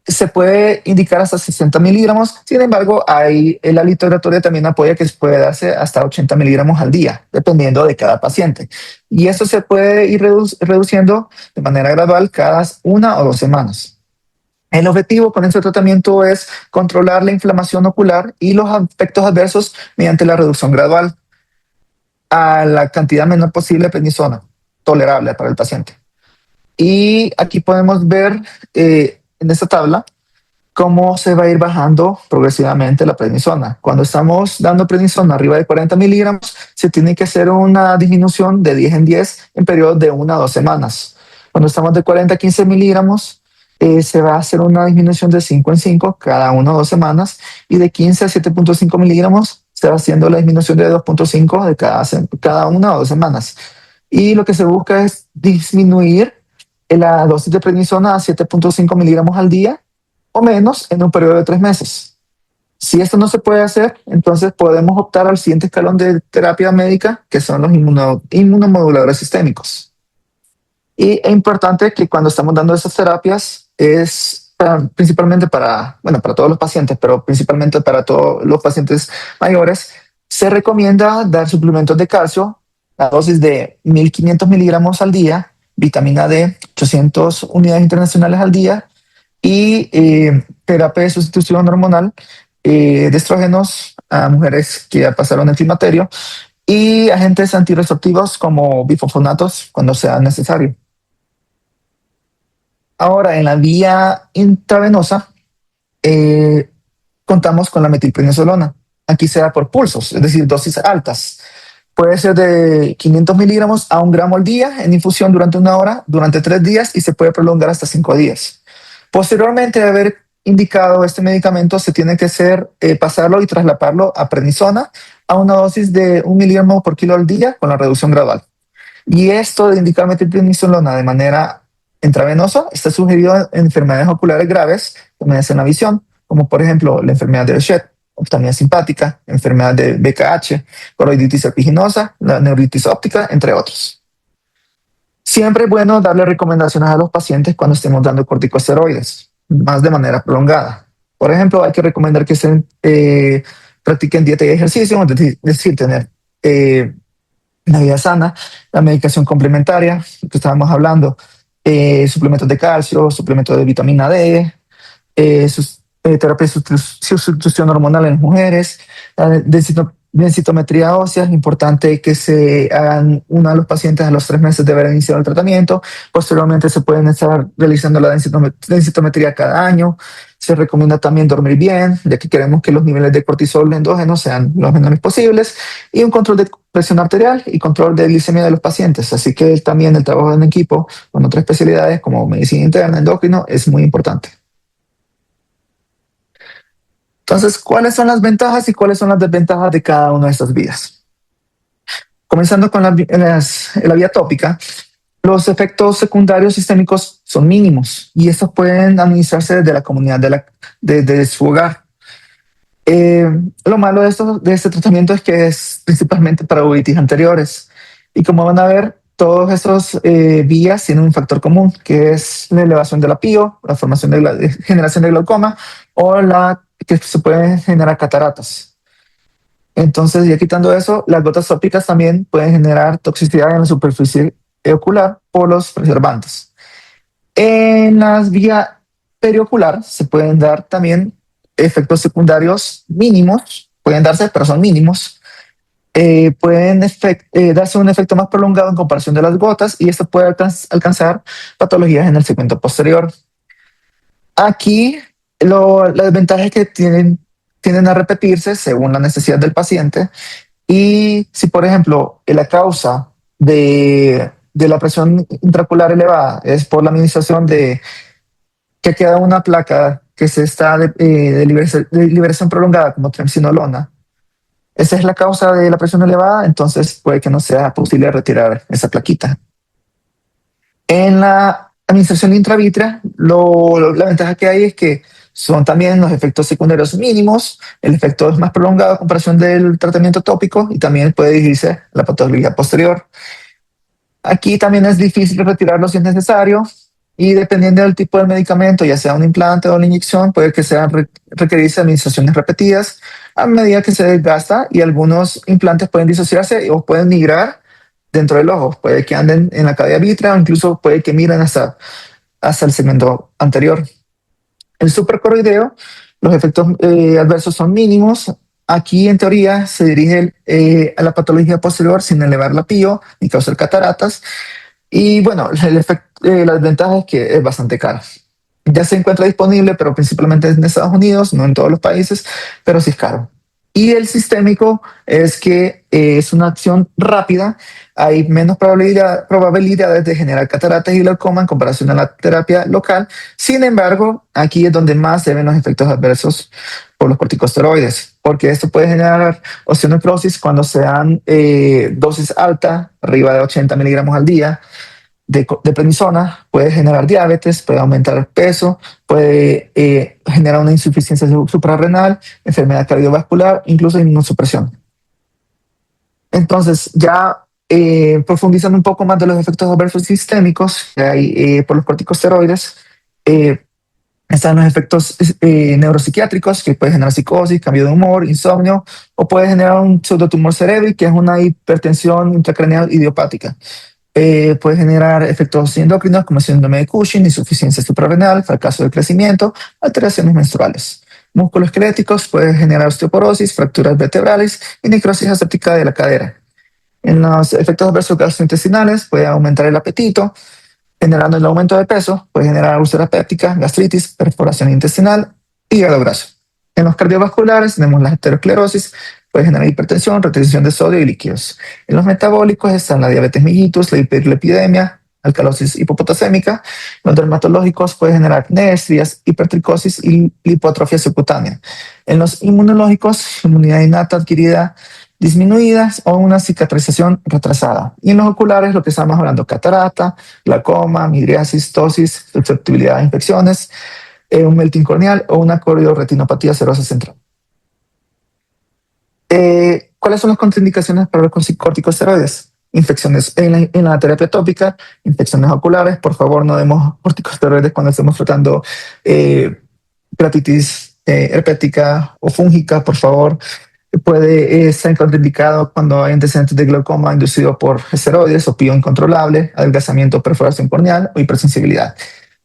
[SPEAKER 1] se puede indicar hasta 60 miligramos. Sin embargo, la literatura también apoya que se puede darse hasta 80 miligramos al día, dependiendo de cada paciente. Y eso se puede ir reduciendo de manera gradual cada 1 o 2 semanas. El objetivo con este tratamiento es controlar la inflamación ocular y los efectos adversos mediante la reducción gradual a la cantidad menor posible de prednisona, tolerable para el paciente. Y aquí podemos ver en esta tabla cómo se va a ir bajando progresivamente la prednisona. Cuando estamos dando prednisona arriba de 40 miligramos, se tiene que hacer una disminución de 10 en 10 en periodos de 1 a 2 semanas. Cuando estamos de 40 a 15 miligramos, se va a hacer una disminución de 5 en 5 cada 1 o 2 semanas, y de 15 a 7,5 miligramos se va haciendo la disminución de 2,5 de cada 1 o 2 semanas. Y lo que se busca es disminuir la dosis de prednisona a 7,5 miligramos al día o menos en un periodo de 3 meses. Si esto no se puede hacer, entonces podemos optar al siguiente escalón de terapia médica, que son los inmunomoduladores sistémicos. Y es importante que cuando estamos dando esas terapias, principalmente para todos los pacientes, pero principalmente para todos los pacientes mayores, se recomienda dar suplementos de calcio, la dosis de 1.500 miligramos al día, vitamina D, 800 unidades internacionales al día, y terapia de sustitución hormonal de estrógenos a mujeres que ya pasaron el climaterio, y agentes antirreceptivos como bifosfonatos cuando sea necesario. Ahora, en la vía intravenosa, contamos con la metilprednisolona. Aquí se da por pulsos, es decir, dosis altas. Puede ser de 500 miligramos a 1 gramo al día en infusión durante 1 hora, durante 3 días, y se puede prolongar hasta 5 días. Posteriormente de haber indicado este medicamento, se tiene que pasarlo y traslaparlo a prednisona a una dosis de 1 miligramo por kilo al día con la reducción gradual. Y esto de indicar metilprednisolona de manera intravenosa está sugerido en enfermedades oculares graves que amenazan la visión, como por ejemplo la enfermedad de Behçet, oftalmia simpática, enfermedad de BKH, coroiditis epiginosa, la neuritis óptica, entre otros. Siempre es bueno darle recomendaciones a los pacientes cuando estemos dando corticosteroides, más de manera prolongada. Por ejemplo, hay que recomendar que se practiquen dieta y ejercicio, es decir, tener una vida sana, la medicación complementaria, que estábamos hablando, suplementos de calcio, suplementos de vitamina D, terapia de sustitución hormonal en mujeres, Densitometría ósea, es importante que se hagan una a los pacientes a los 3 meses de haber iniciado el tratamiento. Posteriormente se pueden estar realizando la densitometría cada año. Se recomienda también dormir bien, ya que queremos que los niveles de cortisol endógeno sean los menores posibles, y un control de presión arterial y control de glicemia de los pacientes. Así que también el trabajo en equipo con otras especialidades como medicina interna, endocrino, es muy importante. Entonces, ¿cuáles son las ventajas y cuáles son las desventajas de cada una de estas vías? Comenzando con la vía tópica, los efectos secundarios sistémicos son mínimos y estos pueden administrarse desde la comunidad de su hogar. Eh, lo malo de este tratamiento es que es principalmente para uveitis anteriores. Y como van a ver, todos estos vías tienen un factor común, que es la elevación de la PIO, la formación de generación de glaucoma, o que se pueden generar cataratas. Entonces, ya quitando eso, las gotas tópicas también pueden generar toxicidad en la superficie ocular por los preservantes. En las vías periocular se pueden dar también efectos secundarios mínimos, pueden darse, pero son mínimos. Pueden darse un efecto más prolongado en comparación de las gotas, y esto puede alcanzar patologías en el segmento posterior. Aquí la desventaja es que tienden a repetirse según la necesidad del paciente, y si, por ejemplo, la causa de la presión intraocular elevada es por la administración de que queda una placa que se está de liberación prolongada como triamcinolona, esa es la causa de la presión elevada, entonces puede que no sea posible retirar esa plaquita. En la administración intravítrea, la ventaja que hay es que son también los efectos secundarios mínimos, el efecto es más prolongado a comparación del tratamiento tópico, y también puede dirigirse a la patología posterior. Aquí también es difícil retirarlo si es necesario, y dependiendo del tipo del medicamento, ya sea un implante o una inyección, puede que sean requerirse administraciones repetidas a medida que se desgasta, y algunos implantes pueden disociarse o pueden migrar dentro del ojo, puede que anden en la cavidad vítrea o incluso puede que migren hasta el segmento anterior. El supracoroideo, los efectos adversos son mínimos. Aquí, en teoría, se dirige a la patología posterior sin elevar la PIO ni causar cataratas. Y bueno, la desventaja es que es bastante caro. Ya se encuentra disponible, pero principalmente en Estados Unidos, no en todos los países, pero sí es caro. Y el sistémico es que es una acción rápida, hay menos probabilidades de generar cataratas y glaucoma en comparación a la terapia local. Sin embargo, aquí es donde más se ven los efectos adversos por los corticosteroides, porque esto puede generar osteonecrosis cuando se dan dosis alta, arriba de 80 miligramos al día, de prednisona, puede generar diabetes, puede aumentar el peso, puede generar una insuficiencia suprarrenal, enfermedad cardiovascular, incluso inmunosupresión. Entonces, ya profundizando un poco más de los efectos adversos sistémicos que hay por los corticosteroides, están los efectos neuropsiquiátricos, que puede generar psicosis, cambio de humor, insomnio, o puede generar un pseudotumor cerebral, que es una hipertensión intracraneal idiopática. Puede generar efectos endocrinos como síndrome de Cushing, insuficiencia suprarrenal, fracaso del crecimiento, alteraciones menstruales. Músculos esqueléticos, puede generar osteoporosis, fracturas vertebrales y necrosis aséptica de la cadera. En los efectos adversos gastrointestinales, puede aumentar el apetito, generando el aumento de peso, puede generar úlcera péptica, gastritis, perforación intestinal y hígado graso. En los cardiovasculares tenemos la aterosclerosis, puede generar hipertensión, retención de sodio y líquidos. En los metabólicos están la diabetes mellitus, la hiperlipidemia, alcalosis hipopotasémica. Los dermatológicos puede generar acné, estrías, hipertricosis y lipoatrofia subcutánea. En los inmunológicos, inmunidad innata adquirida disminuida o una cicatrización retrasada. Y en los oculares, lo que estamos hablando, catarata, glaucoma, midriasis, tosis, susceptibilidad a infecciones, un melting corneal o una corioretinopatía serosa central. ¿Cuáles son las contraindicaciones para los corticosteroides? Infecciones en la terapia tópica, infecciones oculares. Por favor, no demos corticosteroides cuando estemos tratando keratitis herpética o fúngica, por favor. Puede estar contraindicado cuando hay antecedentes de glaucoma inducido por esteroides o PIO incontrolable, adelgazamiento, perforación corneal o hipersensibilidad.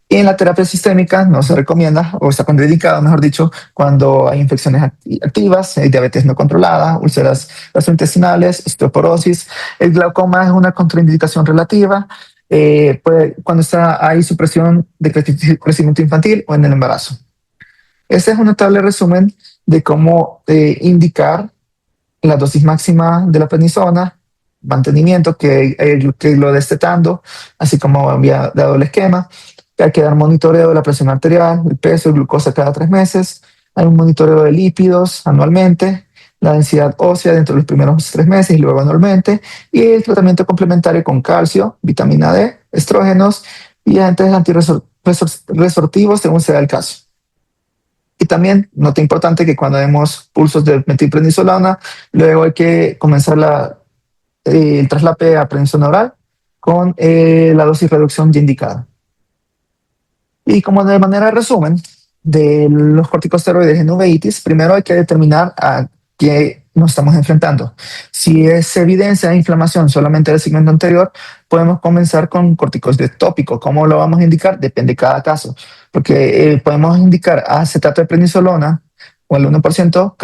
[SPEAKER 1] Y en la terapia sistémica no se recomienda, o está contraindicado, mejor dicho, cuando hay infecciones activas, diabetes no controlada, úlceras gastrointestinales, osteoporosis. El glaucoma es una contraindicación relativa cuando hay supresión de crecimiento infantil o en el embarazo. Este es un notable resumen de cómo indicar la dosis máxima de la prednisona, mantenimiento que lo destetando, así como había dado el esquema. Hay que dar monitoreo de la presión arterial, el peso, el glucosa cada 3 meses. Hay un monitoreo de lípidos anualmente, la densidad ósea dentro de los primeros 3 meses y luego anualmente, y el tratamiento complementario con calcio, vitamina D, estrógenos y agentes antirresortivos según sea el caso. Y también, nota importante que cuando demos pulsos de metilprednisolona, luego hay que comenzar el traslape a prednisona oral con la dosis reducción ya indicada. Y como de manera de resumen de los corticosteroides en uveitis, primero hay que determinar a qué nos estamos enfrentando. Si es evidencia de inflamación solamente del segmento anterior, podemos comenzar con corticoides tópicos. ¿Cómo lo vamos a indicar? Depende de cada caso, porque podemos indicar acetato de prednisolona o el 1%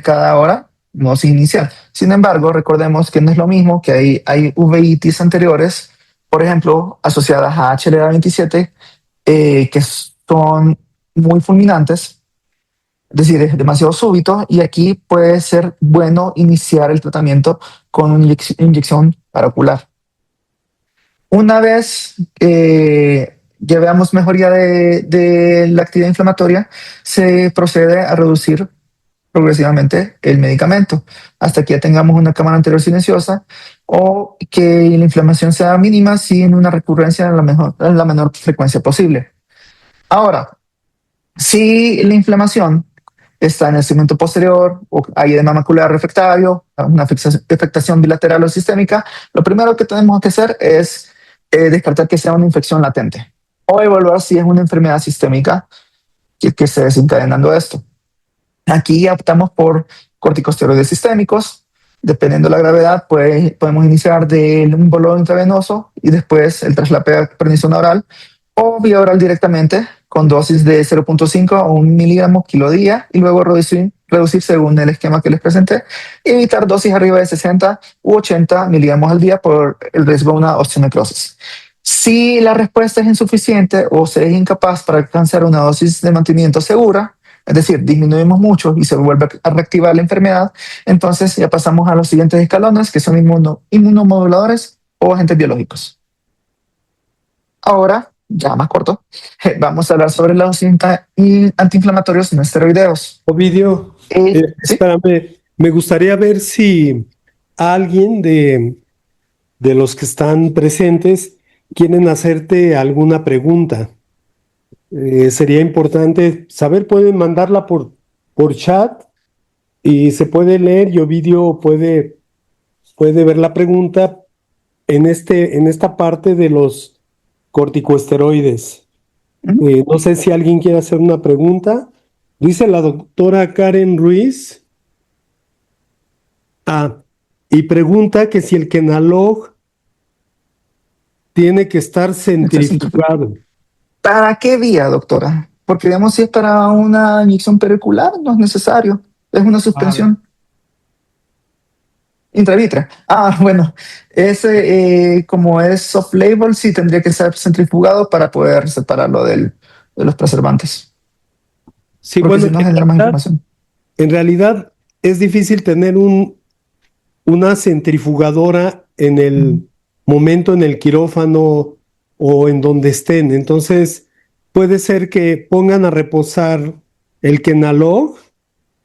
[SPEAKER 1] cada hora, no sin inicial. Sin embargo, recordemos que no es lo mismo, que hay uveitis anteriores, por ejemplo, asociadas a HLA-27, que son muy fulminantes, es decir, es demasiado súbito, y aquí puede ser bueno iniciar el tratamiento con una inyección paraocular. Una vez ya veamos mejoría de la actividad inflamatoria, se procede a reducir progresivamente el medicamento hasta que ya tengamos una cámara anterior silenciosa o que la inflamación sea mínima sin una recurrencia en la menor frecuencia posible. Ahora, si la inflamación está en el segmento posterior o hay edema macular refractario, una afectación bilateral o sistémica, lo primero que tenemos que hacer es descartar que sea una infección latente o evaluar si es una enfermedad sistémica que esté desencadenando esto. Aquí optamos por corticosteroides sistémicos. Dependiendo de la gravedad, podemos iniciar de un bolón intravenoso y después el traslape a prednisona oral o vía oral directamente con dosis de 0.5 a 1 miligramo kilo día y luego reducir según el esquema que les presenté y evitar dosis arriba de 60 u 80 miligramos al día por el riesgo de una osteonecrosis. Si la respuesta es insuficiente o se es incapaz para alcanzar una dosis de mantenimiento segura, es decir, disminuimos mucho y se vuelve a reactivar la enfermedad, entonces ya pasamos a los siguientes escalones, que son inmunomoduladores o agentes biológicos. Ahora, ya más corto, vamos a hablar sobre los antiinflamatorios no esteroideos.
[SPEAKER 2] Ovidio,
[SPEAKER 1] ¿Sí?
[SPEAKER 2] espérame, me gustaría ver si alguien de los que están presentes quieren hacerte alguna pregunta. Sería importante saber, pueden mandarla por chat y se puede leer y Ovidio puede ver la pregunta en esta parte de los corticosteroides. No sé si alguien quiere hacer una pregunta. Dice la doctora Karen Ruiz. Y pregunta que si el Kenalog tiene que estar centrifugado.
[SPEAKER 1] ¿Para qué vía, doctora? Porque digamos, si es para una inyección pericular, no es necesario. Es una suspensión intravítrea. Bueno, ese como es off-label, sí tendría que ser centrifugado para poder separarlo de los preservantes.
[SPEAKER 2] Sí,
[SPEAKER 1] porque
[SPEAKER 2] bueno,
[SPEAKER 1] si no genera más inflamación.
[SPEAKER 2] En realidad es difícil tener una centrifugadora en el momento en el quirófano o en donde estén. Entonces, puede ser que pongan a reposar el Kenalog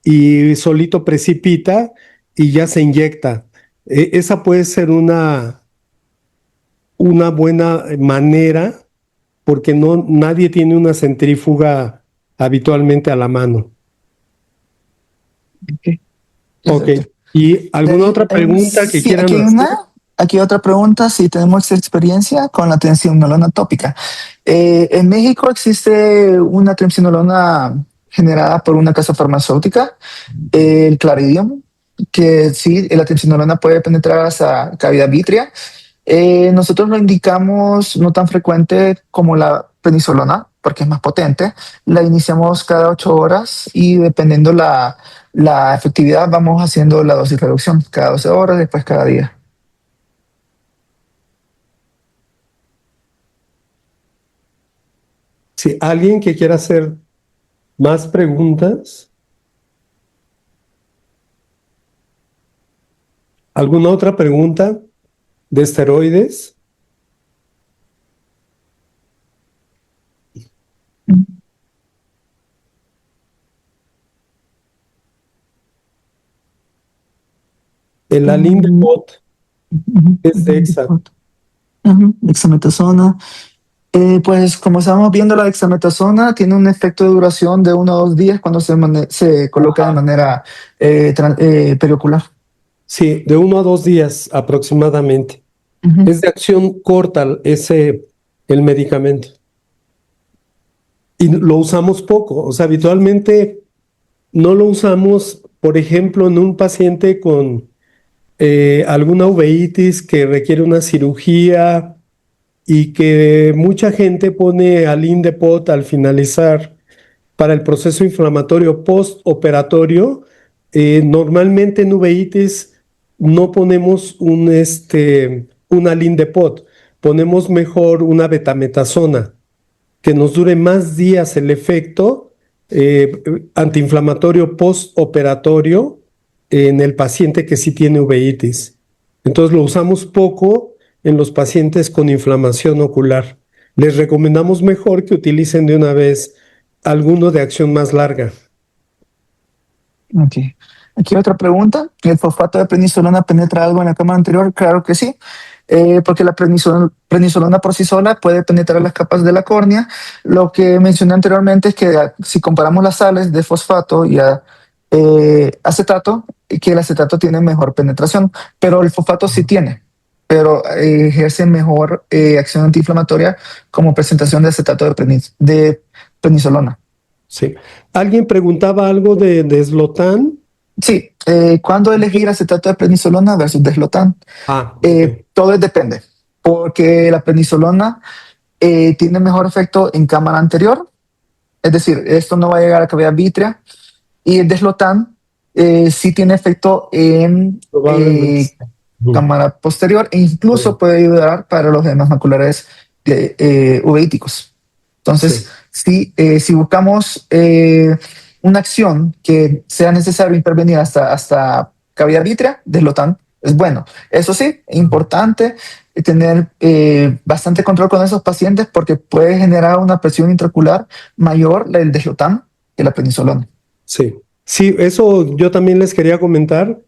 [SPEAKER 2] y solito precipita y ya se inyecta. Esa puede ser una buena manera porque nadie tiene una centrífuga habitualmente a la mano. Ok. ¿Y alguna otra pregunta que
[SPEAKER 1] Sí,
[SPEAKER 2] quieran hacer?
[SPEAKER 1] aquí hay otra pregunta, si tenemos experiencia con la triamcinolona tópica. En México existe una triamcinolona generada por una casa farmacéutica, el Claridium, que sí, la triamcinolona puede penetrar hasta cavidad vítrea. Nosotros lo indicamos no tan frecuente como la prednisolona, porque es más potente. La iniciamos cada 8 horas y dependiendo la efectividad, vamos haciendo la dosis reducción cada 12 horas, después cada día.
[SPEAKER 2] Si alguien que quiera hacer más preguntas, ¿alguna otra pregunta de esteroides? El Alindepot es Dexa.
[SPEAKER 1] Dexametasona. Pues como estamos viendo, la dexametasona tiene un efecto de duración de 1 o 2 días cuando se coloca de
[SPEAKER 2] Ajá.
[SPEAKER 1] manera periocular.
[SPEAKER 2] Sí, de 1 a 2 días aproximadamente.
[SPEAKER 1] Ujú.
[SPEAKER 2] Es de acción corta el medicamento. Y lo usamos poco. O sea, habitualmente no lo usamos, por ejemplo, en un paciente con alguna uveitis que requiere una cirugía y que mucha gente pone al Indepot al finalizar para el proceso inflamatorio postoperatorio. Normalmente en uveitis no ponemos un Alindepot, ponemos mejor una betametasona que nos dure más días el efecto antiinflamatorio postoperatorio en el paciente que sí tiene uveitis. Entonces lo usamos poco en los pacientes con inflamación ocular. Les recomendamos mejor que utilicen de una vez alguno de acción más larga.
[SPEAKER 1] Ok. Aquí otra pregunta. ¿El fosfato de prednisolona penetra algo en la cámara anterior? Claro que sí, porque la prednisolona por sí sola puede penetrar las capas de la córnea. Lo que mencioné anteriormente es que si comparamos las sales de fosfato y acetato, que el acetato tiene mejor penetración, pero el fosfato sí tiene, pero ejerce mejor acción antiinflamatoria como presentación de acetato de prednisolona.
[SPEAKER 2] Sí. Alguien preguntaba algo de Deslotan.
[SPEAKER 1] Sí, ¿cuándo elegir acetato de prednisolona versus deslotan?
[SPEAKER 2] Ah, ok.
[SPEAKER 1] Todo depende, porque la prednisolona tiene mejor efecto en cámara anterior, es decir, esto no va a llegar a cavidad vítrea, y el deslotan sí tiene efecto en
[SPEAKER 2] Probablemente sí. Ujú.
[SPEAKER 1] cámara posterior e incluso
[SPEAKER 2] Sí,
[SPEAKER 1] puede ayudar para los edemas maculares uveíticos. Entonces,
[SPEAKER 2] sí.
[SPEAKER 1] si buscamos una acción que sea necesario intervenir hasta cavidad vítrea, deslotan es bueno. Eso sí, es importante tener bastante control con esos pacientes porque puede generar una presión intraocular mayor el deslotan que la prednisolona.
[SPEAKER 2] Sí, sí, eso yo también les quería comentar.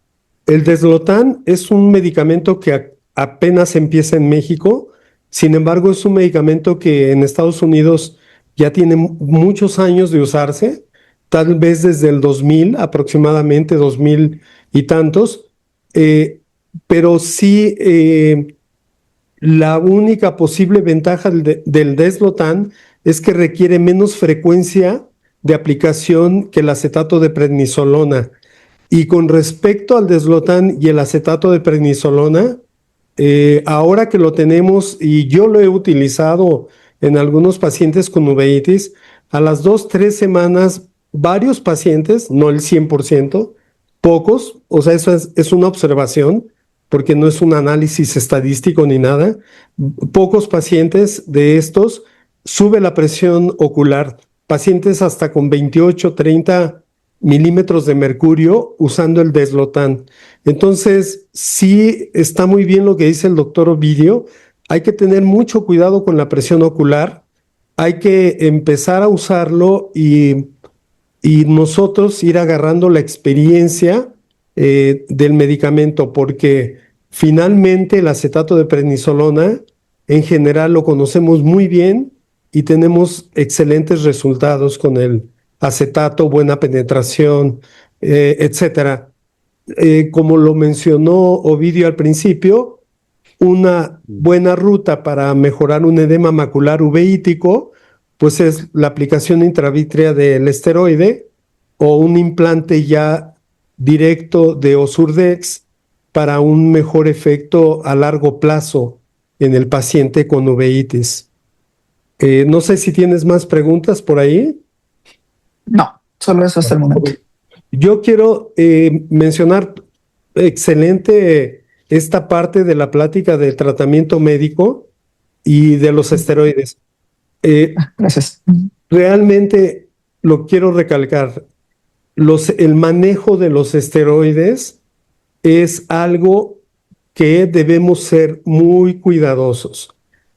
[SPEAKER 2] El Deslotan es un medicamento que apenas empieza en México. Sin embargo, es un medicamento que en Estados Unidos ya tiene muchos años de usarse, tal vez desde el 2000, aproximadamente 2000 y tantos. Eh, pero sí, la única posible ventaja del Deslotan es que requiere menos frecuencia de aplicación que el acetato de prednisolona. Y con respecto al Deslotan y el acetato de prednisolona, ahora que lo tenemos y yo lo he utilizado en algunos pacientes con uveitis, a las 2, 3 semanas, varios pacientes, no el 100%, pocos, o sea, eso es una observación, porque no es un análisis estadístico ni nada, pocos pacientes de estos sube la presión ocular, pacientes hasta con 28, 30 milímetros de mercurio usando el Deslotan. Entonces, sí está muy bien lo que dice el doctor Ovidio. Hay que tener mucho cuidado con la presión ocular. Hay que empezar a usarlo y nosotros ir agarrando la experiencia del medicamento, porque finalmente el acetato de prednisolona en general lo conocemos muy bien y tenemos excelentes resultados con el acetato, buena penetración, etcétera. Como lo mencionó Ovidio al principio, una buena ruta para mejorar un edema macular uveítico, pues es la aplicación intravítrea del esteroide o un implante ya directo de Osurdex para un mejor efecto a largo plazo en el paciente con uveitis. No sé si tienes más preguntas por ahí.
[SPEAKER 1] No, solo eso hasta el momento.
[SPEAKER 2] Yo quiero mencionar excelente esta parte de la plática del tratamiento médico y de los esteroides. Eh,
[SPEAKER 1] Gracias.
[SPEAKER 2] Realmente lo quiero recalcar. El manejo de los esteroides es algo que debemos ser muy cuidadosos.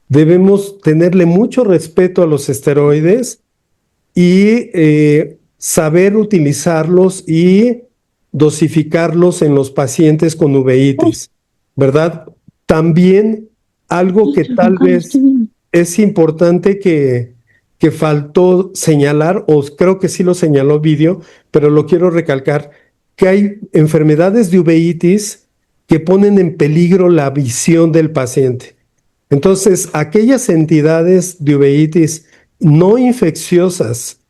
[SPEAKER 2] Debemos tenerle mucho respeto a los esteroides y saber utilizarlos y dosificarlos en los pacientes con uveitis, ¿verdad? También algo que tal vez es importante que faltó señalar, o creo que sí lo señaló Video, pero lo quiero recalcar, que hay enfermedades de uveitis que ponen en peligro la visión del paciente. Entonces, aquellas entidades de uveitis no infecciosas,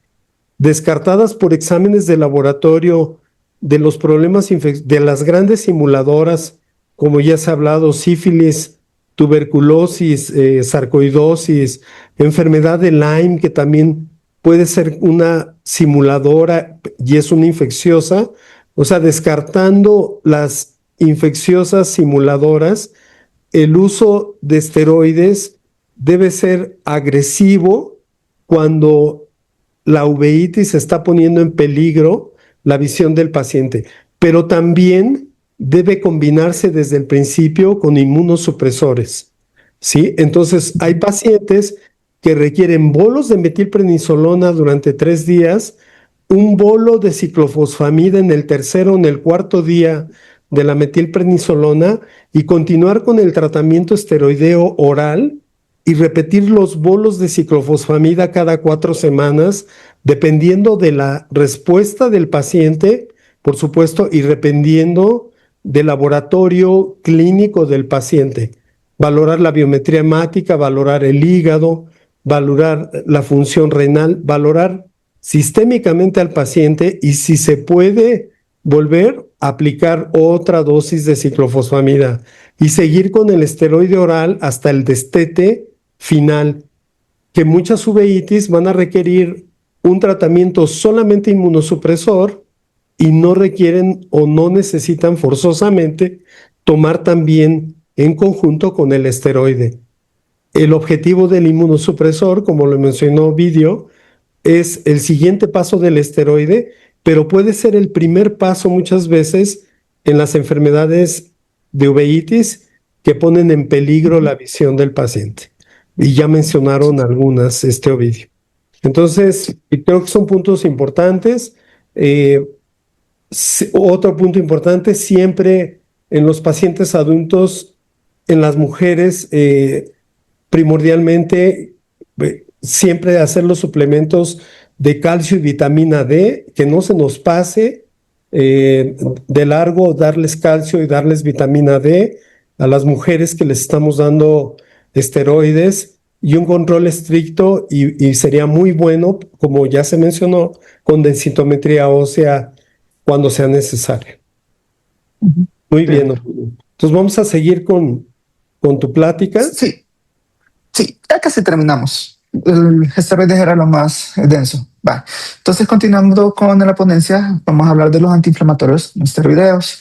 [SPEAKER 2] descartadas por exámenes de laboratorio de los problemas de las grandes simuladoras, como ya se ha hablado, sífilis, tuberculosis, sarcoidosis, enfermedad de Lyme, que también puede ser una simuladora y es una infecciosa, o sea, descartando las infecciosas simuladoras, el uso de esteroides debe ser agresivo cuando la uveitis se está poniendo en peligro la visión del paciente, pero también debe combinarse desde el principio con inmunosupresores, ¿sí? Entonces, hay pacientes que requieren bolos de metilprednisolona durante 3 días, un bolo de ciclofosfamida en el tercero o en el cuarto día de la metilprednisolona y continuar con el tratamiento esteroideo oral y repetir los bolos de ciclofosfamida cada 4 semanas, dependiendo de la respuesta del paciente, por supuesto, y dependiendo del laboratorio clínico del paciente. Valorar la biometría hemática, valorar el hígado, valorar la función renal, valorar sistémicamente al paciente y si se puede volver a aplicar otra dosis de ciclofosfamida y seguir con el esteroide oral hasta el destete final, que muchas uveitis van a requerir un tratamiento solamente inmunosupresor y no requieren o no necesitan forzosamente tomar también en conjunto con el esteroide. El objetivo del inmunosupresor, como lo mencionó Video, es el siguiente paso del esteroide, pero puede ser el primer paso muchas veces en las enfermedades de uveitis que ponen en peligro la visión del paciente. Y ya mencionaron algunas, Ovidio. Entonces, creo que son puntos importantes. Otro punto importante, siempre en los pacientes adultos, en las mujeres, primordialmente, siempre hacer los suplementos de calcio y vitamina D, que no se nos pase de largo darles calcio y darles vitamina D a las mujeres que les estamos dando esteroides y un control estricto y sería muy bueno, como ya se mencionó, con densitometría ósea cuando sea necesario.
[SPEAKER 1] Ujú.
[SPEAKER 2] Muy
[SPEAKER 1] Sí.
[SPEAKER 2] bien. Entonces vamos a seguir con tu plática.
[SPEAKER 1] Sí, sí, ya casi terminamos. El esteroides era lo más denso. Va. Entonces, continuando con la ponencia, vamos a hablar de los antiinflamatorios no esteroideos.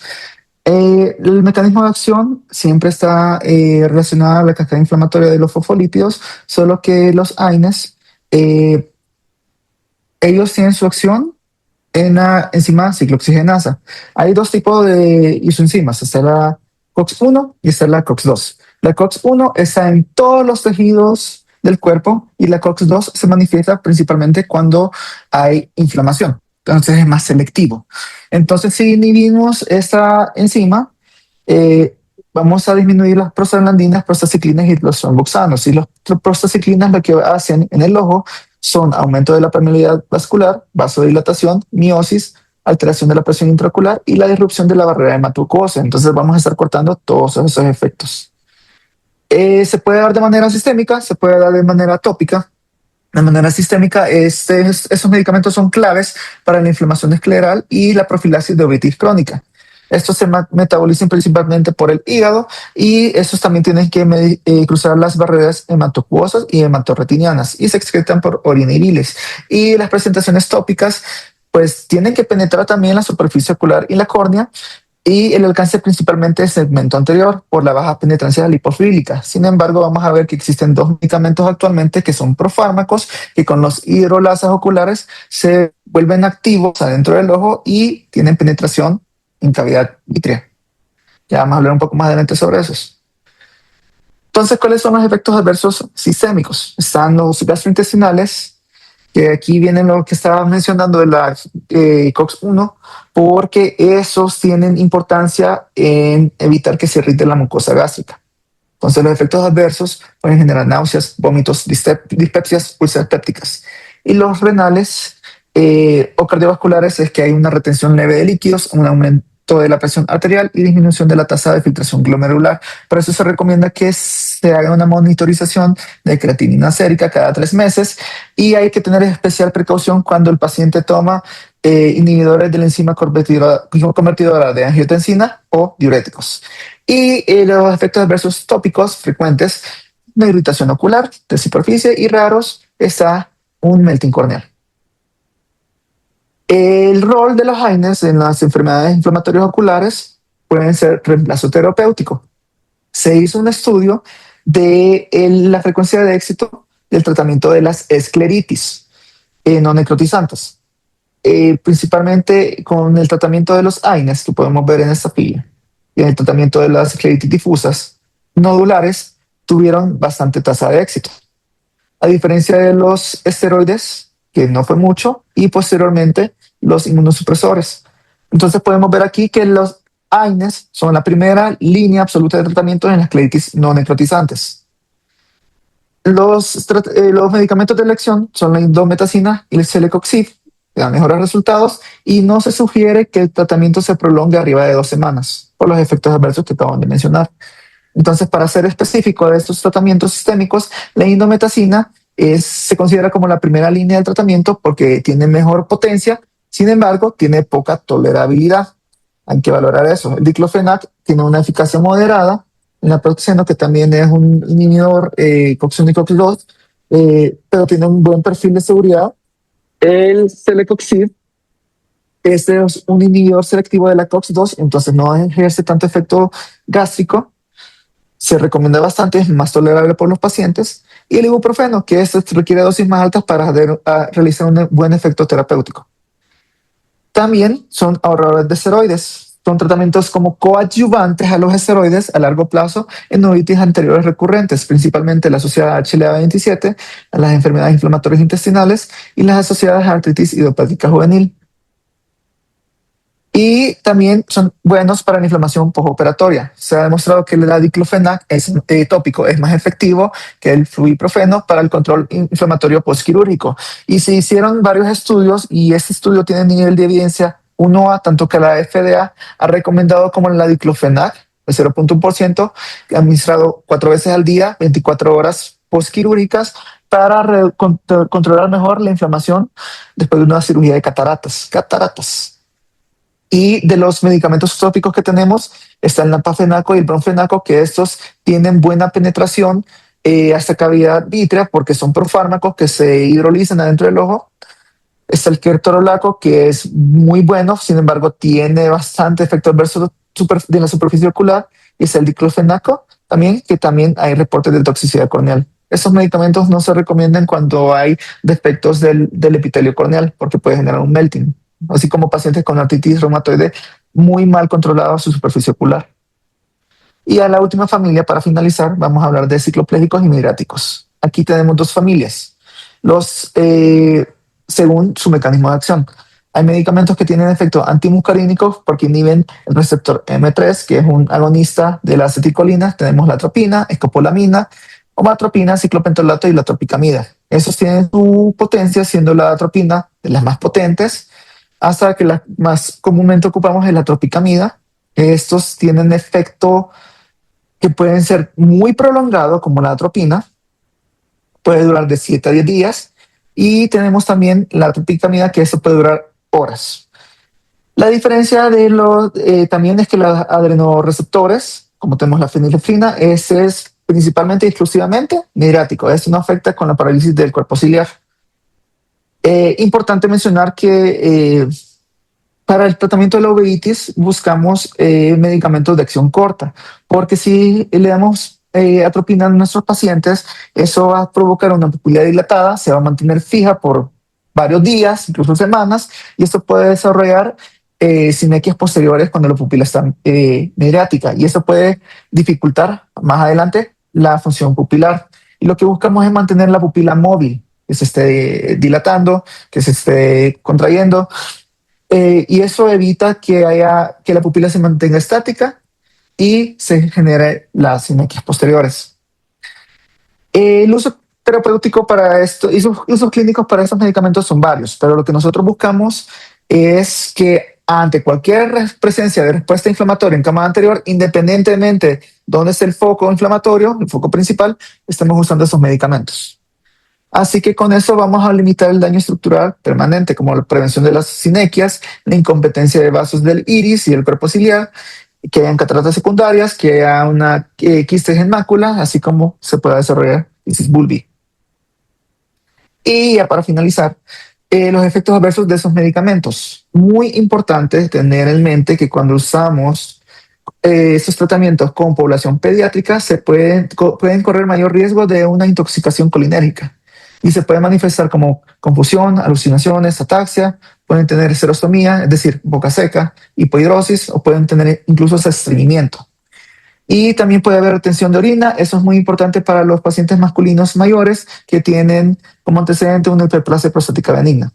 [SPEAKER 1] El mecanismo de acción siempre está relacionado a la cascada inflamatoria de los fosfolípidos, solo que los AINES, ellos tienen su acción en la enzima ciclooxigenasa. Hay dos tipos de isoenzimas, está la COX-1 y está la COX-2. La COX-1 está en todos los tejidos del cuerpo y la COX-2 se manifiesta principalmente cuando hay inflamación. Entonces es más selectivo. Entonces, si inhibimos esta enzima, vamos a disminuir las prostaglandinas, prostaciclinas y los tromboxanos. Y los prostaciclinas lo que hacen en el ojo son aumento de la permeabilidad vascular, vasodilatación, miosis, alteración de la presión intraocular y la disrupción de la barrera hematomucosa. Entonces vamos a estar cortando todos esos efectos. Se puede dar de manera sistémica, se puede dar de manera tópica. De manera sistémica, esos medicamentos son claves para la inflamación escleral y la profilaxis de uveitis crónica. Estos se metabolizan principalmente por el hígado y estos también tienen que cruzar las barreras hematoacuosas y hematorretinianas y se excretan por orina y bilis. Y las presentaciones tópicas pues tienen que penetrar también la superficie ocular y la córnea y el alcance principalmente del segmento anterior por la baja penetrancia lipofílica. Sin embargo, vamos a ver que existen dos medicamentos actualmente que son profármacos que con los hidrolasas oculares se vuelven activos adentro del ojo y tienen penetración en cavidad vitrea. Ya vamos a hablar un poco más adelante sobre esos. Entonces, ¿cuáles son los efectos adversos sistémicos? Están los gastrointestinales, que aquí vienen lo que estaba mencionando de la COX-1, porque esos tienen importancia en evitar que se irrite la mucosa gástrica. Entonces, los efectos adversos pueden generar náuseas, vómitos, dispepsias, úlceras pépticas. Y los renales o cardiovasculares es que hay una retención leve de líquidos, un aumento de la presión arterial y disminución de la tasa de filtración glomerular. Por eso se recomienda que se haga una monitorización de creatinina sérica cada 3 meses y hay que tener especial precaución cuando el paciente toma inhibidores de la enzima convertidora de angiotensina o diuréticos. Y los efectos adversos tópicos frecuentes, una irritación ocular de superficie y raros está un melting corneal. El rol de los AINES en las enfermedades inflamatorias oculares pueden ser reemplazo terapéutico. Se hizo un estudio de la frecuencia de éxito del tratamiento de las escleritis no necrotizantes, principalmente con el tratamiento de los AINES que podemos ver en esta fila y en el tratamiento de las escleritis difusas nodulares tuvieron bastante tasa de éxito. A diferencia de los esteroides, que no fue mucho, y posteriormente los inmunosupresores. Entonces podemos ver aquí que los AINES son la primera línea absoluta de tratamiento en las escleritis no necrotizantes. Los medicamentos de elección son la indometacina y el celecoxib, que dan mejores resultados y no se sugiere que el tratamiento se prolongue arriba de 2 semanas por los efectos adversos que acabamos de mencionar. Entonces, para ser específico de estos tratamientos sistémicos, la indometacina se considera como la primera línea del tratamiento porque tiene mejor potencia, sin embargo, tiene poca tolerabilidad. Hay que valorar eso. El diclofenac tiene una eficacia moderada, el naproxeno, que también es un inhibidor COX-1 y COX-2, pero tiene un buen perfil de seguridad. El celecoxib este es un inhibidor selectivo de la COX-2, entonces no ejerce tanto efecto gástrico. Se recomienda bastante, es más tolerable por los pacientes. Y el ibuprofeno, que este requiere dosis más altas para realizar un buen efecto terapéutico. También son ahorradores de esteroides. Son tratamientos como coadyuvantes a los esteroides a largo plazo en uveitis anteriores recurrentes, principalmente la asociada a HLA-27, a las enfermedades inflamatorias intestinales y las asociadas a artritis idiopática juvenil. Y también son buenos para la inflamación postoperatoria. Se ha demostrado que el diclofenac tópico es más efectivo que el fluiprofeno para el control inflamatorio postquirúrgico. Y se hicieron varios estudios y este estudio tiene nivel de evidencia 1A, tanto que la FDA ha recomendado como el diclofenac, el 0.1%, administrado 4 veces al día, 24 horas postquirúrgicas, para controlar mejor la inflamación después de una cirugía de cataratas. Y de los medicamentos tópicos que tenemos está el nampafenaco y el bromfenaco, que estos tienen buena penetración hasta cavidad vítrea porque son profármacos que se hidrolizan adentro del ojo. Está el ketorolaco, que es muy bueno, sin embargo tiene bastante efecto adverso de la superficie ocular. Y está el diclofenaco también, que también hay reportes de toxicidad corneal. Estos medicamentos no se recomiendan cuando hay defectos del epitelio corneal porque puede generar un melting, así como pacientes con artritis reumatoide muy mal controlada su superficie ocular. Y a la última familia, para finalizar, vamos a hablar de cicloplégicos y midriáticos. Aquí tenemos 2 familias, según su mecanismo de acción. Hay medicamentos que tienen efecto antimuscarínico porque inhiben el receptor M3, que es un agonista de la acetilcolina. Tenemos la atropina, escopolamina, omatropina, ciclopentolato y la tropicamida. Esos tienen su potencia, siendo la atropina de las más potentes, hasta que la más comúnmente ocupamos es la tropicamida. Estos tienen efecto que pueden ser muy prolongados, como la atropina, puede durar de 7 a 10 días, y tenemos también la tropicamida, que eso puede durar horas. La diferencia de los también es que los adrenoreceptores, como tenemos la fenilefrina, ese es principalmente y exclusivamente midriático. Eso no afecta con la parálisis del cuerpo ciliar. Importante mencionar que para el tratamiento de la uveitis buscamos medicamentos de acción corta, porque si le damos atropina a nuestros pacientes, eso va a provocar una pupila dilatada, se va a mantener fija por varios días, incluso semanas, y esto puede desarrollar sinequias posteriores cuando la pupila está midriática, y eso puede dificultar más adelante la función pupilar. Y lo que buscamos es mantener la pupila móvil, que se esté dilatando, que se esté contrayendo, y eso evita que la pupila se mantenga estática y se genere las sinequias posteriores. El uso terapéutico para esto y sus usos clínicos para estos medicamentos son varios, pero lo que nosotros buscamos es que ante cualquier presencia de respuesta inflamatoria en cama anterior, independientemente de dónde es el foco inflamatorio, el foco principal, estemos usando esos medicamentos. Así que con eso vamos a limitar el daño estructural permanente, como la prevención de las sinequias, la incompetencia de vasos del iris y el cuerpo ciliar, que hayan cataratas secundarias, que haya una quiste en mácula, así como se pueda desarrollar isis bulbi. Y ya para finalizar, los efectos adversos de esos medicamentos. Muy importante tener en mente que cuando usamos estos tratamientos con población pediátrica pueden correr mayor riesgo de una intoxicación colinérgica y se puede manifestar como confusión, alucinaciones, ataxia, pueden tener xerostomía, es decir, boca seca, hipohidrosis o pueden tener incluso estreñimiento. Y también puede haber retención de orina, eso es muy importante para los pacientes masculinos mayores que tienen como antecedente una hiperplasia prostática benigna.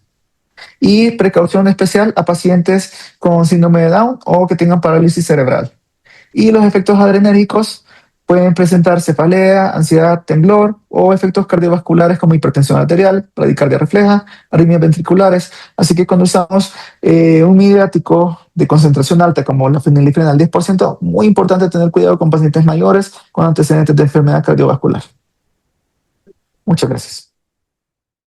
[SPEAKER 1] Y precaución especial a pacientes con síndrome de Down o que tengan parálisis cerebral. Y los efectos adrenérgicos pueden presentar cefalea, ansiedad, temblor o efectos cardiovasculares como hipertensión arterial, bradicardia refleja, arritmias ventriculares. Así que cuando usamos un midriático de concentración alta como la fenilefrina al 10%, muy importante tener cuidado con pacientes mayores con antecedentes de enfermedad cardiovascular. Muchas gracias.